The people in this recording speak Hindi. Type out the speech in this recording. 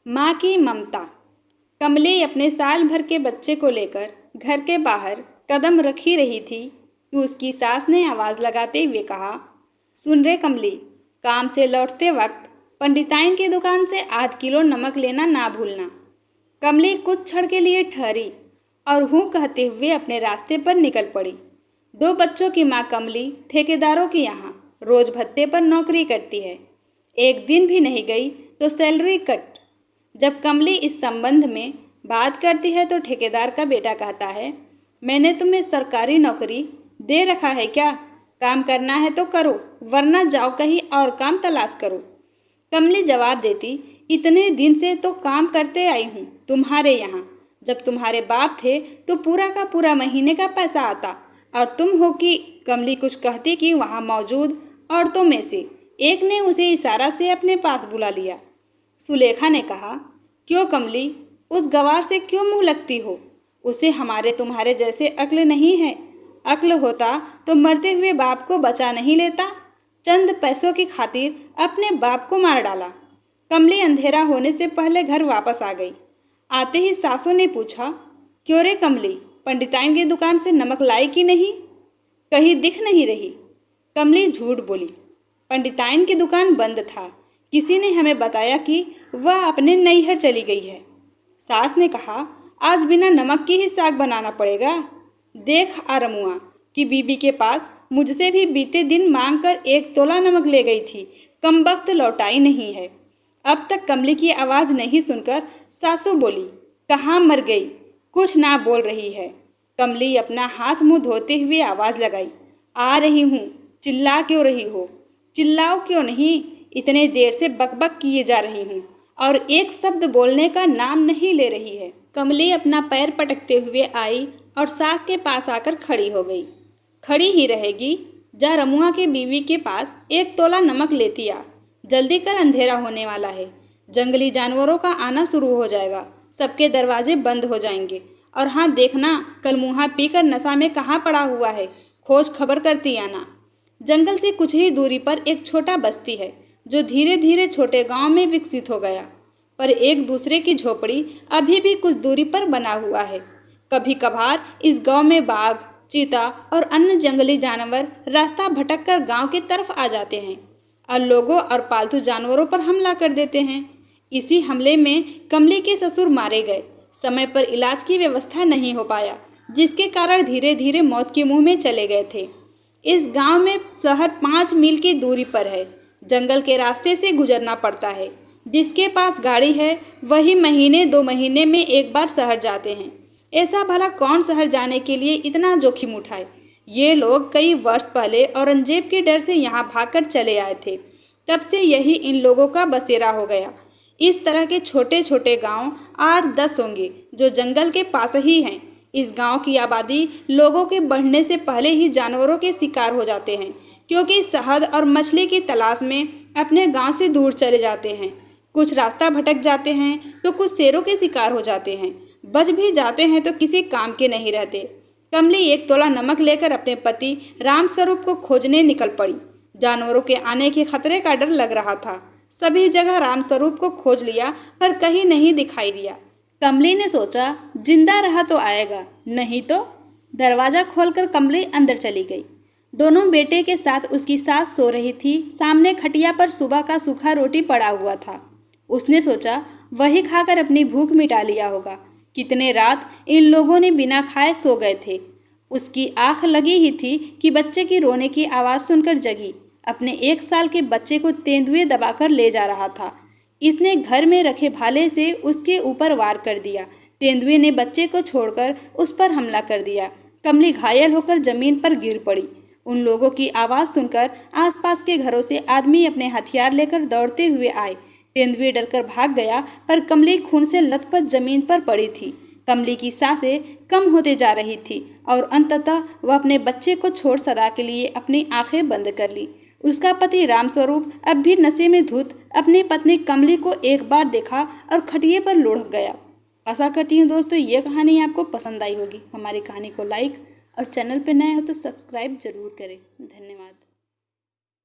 माँ की ममता। कमली अपने साल भर के बच्चे को लेकर घर के बाहर कदम रख ही रही थी कि उसकी सास ने आवाज़ लगाते हुए कहा, सुन रे कमली, काम से लौटते वक्त पंडिताइन की दुकान से आध किलो नमक लेना ना भूलना। कमली कुछ क्षण के लिए ठहरी और हूँ कहते हुए अपने रास्ते पर निकल पड़ी। 2 बच्चों की माँ कमली ठेकेदारों के यहाँ रोज भत्ते पर नौकरी करती है। एक दिन भी नहीं गई तो सैलरी कट। जब कमली इस संबंध में बात करती है तो ठेकेदार का बेटा कहता है, मैंने तुम्हें सरकारी नौकरी दे रखा है क्या? काम करना है तो करो, वरना जाओ कहीं और काम तलाश करो। कमली जवाब देती, इतने दिन से तो काम करते आई हूँ तुम्हारे यहाँ। जब तुम्हारे बाप थे तो पूरा का पूरा महीने का पैसा आता और तुम हो कि कमली कुछ कहती कि वहाँ मौजूद औरतों में से एक ने उसे इशारा से अपने पास बुला लिया। सुलेखा ने कहा, क्यों कमली, उस गवार से क्यों मुँह लगती हो? उसे हमारे तुम्हारे जैसे अक्ल नहीं है। अक्ल होता तो मरते हुए बाप को बचा नहीं लेता। चंद पैसों की खातिर अपने बाप को मार डाला। कमली अंधेरा होने से पहले घर वापस आ गई। आते ही सासू ने पूछा, क्यों रे कमली, पंडिताइन की दुकान से नमक लाई कि नहीं? कहीं दिख नहीं रही। कमली झूठ बोली, पंडिताइन की दुकान बंद था। किसी ने हमें बताया कि वह अपने नैहर चली गई है। सास ने कहा, आज बिना नमक की ही साग बनाना पड़ेगा। देख आरमुआ कि बीबी के पास मुझसे भी बीते दिन मांग कर 1 तोला नमक ले गई थी, कमबख्त लौटाई नहीं है। अब तक कमली की आवाज़ नहीं सुनकर सासू बोली, कहाँ मर गई, कुछ ना बोल रही है। कमली अपना हाथ मुंह धोते हुए आवाज़ लगाई, आ रही हूँ, चिल्ला क्यों रही हो? चिल्लाओ क्यों नहीं, इतने देर से बकबक किए जा रही हूँ और एक शब्द बोलने का नाम नहीं ले रही है। कमली अपना पैर पटकते हुए आई और सास के पास आकर खड़ी हो गई। खड़ी ही रहेगी, जा रमुआ के बीवी के पास 1 तोला नमक लेती आ। जल्दी कर, अंधेरा होने वाला है। जंगली जानवरों का आना शुरू हो जाएगा, सबके दरवाजे बंद हो जाएंगे। और हाँ देखना, कल मुँहा पीकर नशा में कहाँ पड़ा हुआ है, खोज खबर करती आना। जंगल से कुछ ही दूरी पर एक छोटा बस्ती है जो धीरे धीरे छोटे गांव में विकसित हो गया, पर एक दूसरे की झोपड़ी अभी भी कुछ दूरी पर बना हुआ है। कभी कभार इस गांव में बाघ, चीता और अन्य जंगली जानवर रास्ता भटककर गांव की तरफ आ जाते हैं और लोगों और पालतू जानवरों पर हमला कर देते हैं। इसी हमले में कमली के ससुर मारे गए। समय पर इलाज की व्यवस्था नहीं हो पाया, जिसके कारण धीरे धीरे मौत के मुंह में चले गए थे। इस गांव में शहर 5 मील की दूरी पर है। जंगल के रास्ते से गुजरना पड़ता है। जिसके पास गाड़ी है वही महीने 2 महीने में एक बार शहर जाते हैं। ऐसा भला कौन शहर जाने के लिए इतना जोखिम उठाए? ये लोग कई वर्ष पहले औरंगजेब के डर से यहाँ भागकर चले आए थे। तब से यही इन लोगों का बसेरा हो गया। इस तरह के छोटे छोटे गांव 8-10 होंगे जो जंगल के पास ही हैं। इस गांव की आबादी लोगों के बढ़ने से पहले ही जानवरों के शिकार हो जाते हैं, क्योंकि शहद और मछली की तलाश में अपने गांव से दूर चले जाते हैं। कुछ रास्ता भटक जाते हैं तो कुछ शेरों के शिकार हो जाते हैं। बच भी जाते हैं तो किसी काम के नहीं रहते। कमली 1 तोला नमक लेकर अपने पति रामस्वरूप को खोजने निकल पड़ी। जानवरों के आने के खतरे का डर लग रहा था। सभी जगह रामस्वरूप को खोज लिया पर कहीं नहीं दिखाई दिया। कमली ने सोचा, जिंदा रहा तो आएगा, नहीं तो। दरवाज़ा खोलकर कमली अंदर चली गई। दोनों बेटे के साथ उसकी सास सो रही थी। सामने खटिया पर सुबह का सूखा रोटी पड़ा हुआ था। उसने सोचा, वही खाकर अपनी भूख मिटा लिया होगा। कितने रात इन लोगों ने बिना खाए सो गए थे। उसकी आँख लगी ही थी कि बच्चे की रोने की आवाज़ सुनकर जगी। अपने 1 साल के बच्चे को तेंदुए दबाकर ले जा रहा था। इसने घर में रखे भाले से उसके ऊपर वार कर दिया। तेंदुए ने बच्चे को छोड़कर उस पर हमला कर दिया। कमली घायल होकर जमीन पर गिर पड़ी। उन लोगों की आवाज़ सुनकर आसपास के घरों से आदमी अपने हथियार लेकर दौड़ते हुए आए। तेंदुए डरकर भाग गया, पर कमली खून से लथपथ जमीन पर पड़ी थी। कमली की सांसें कम होते जा रही थी और अंततः वह अपने बच्चे को छोड़ सदा के लिए अपनी आंखें बंद कर ली। उसका पति रामस्वरूप अब भी नशे में धुत अपनी पत्नी कमली को एक बार देखा और खटिए पर लुढ़क गया। आशा करती हूँ दोस्तों ये कहानी आपको पसंद आई होगी। हमारी कहानी को लाइक और चैनल पर नए हो तो सब्सक्राइब जरूर करें। धन्यवाद।